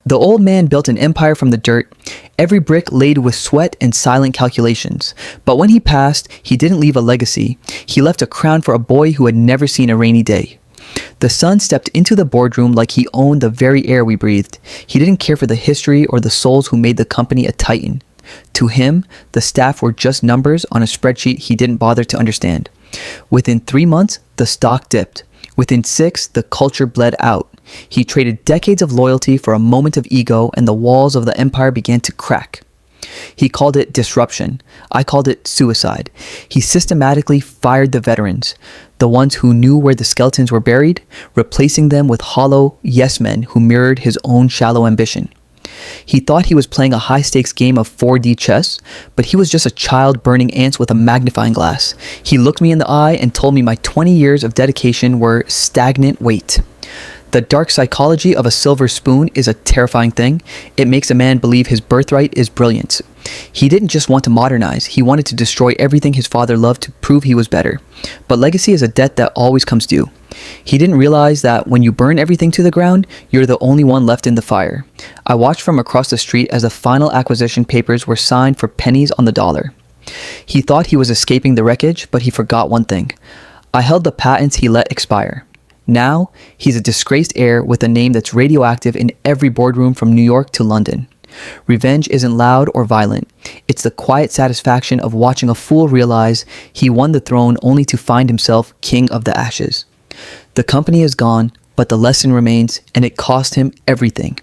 The old man built an empire from the dirt, every brick laid with sweat and silent calculations. But when he passed, he didn't leave a legacy. He left a crown for a boy who had never seen a rainy day. The son stepped into the boardroom like he owned the very air we breathed. He didn't care for the history or the souls who made the company a titan. To him, the staff were just numbers on a spreadsheet he didn't bother to understand. Within 3 months, the stock dipped. Within 6, the culture bled out. He traded decades of loyalty for a moment of ego, and the walls of the empire began to crack. He called it disruption. I called it suicide. He systematically fired the veterans, the ones who knew where the skeletons were buried, replacing them with hollow yes men who mirrored his own shallow ambition. He thought he was playing a high-stakes game of 4D chess, but he was just a child burning ants with a magnifying glass. He looked me in the eye and told me my 20 years of dedication were stagnant weight. The dark psychology of a silver spoon is a terrifying thing. It makes a man believe his birthright is brilliance. He didn't just want to modernize, he wanted to destroy everything his father loved to prove he was better. But legacy is a debt that always comes due. He didn't realize that when you burn everything to the ground, you're the only one left in the fire. I watched from across the street as the final acquisition papers were signed for pennies on the dollar. He thought he was escaping the wreckage, but he forgot one thing. I held the patents he let expire. Now, he's a disgraced heir with a name that's radioactive in every boardroom from New York to London. Revenge isn't loud or violent. It's the quiet satisfaction of watching a fool realize he won the throne only to find himself king of the ashes. The company is gone, but the lesson remains, and it cost him everything.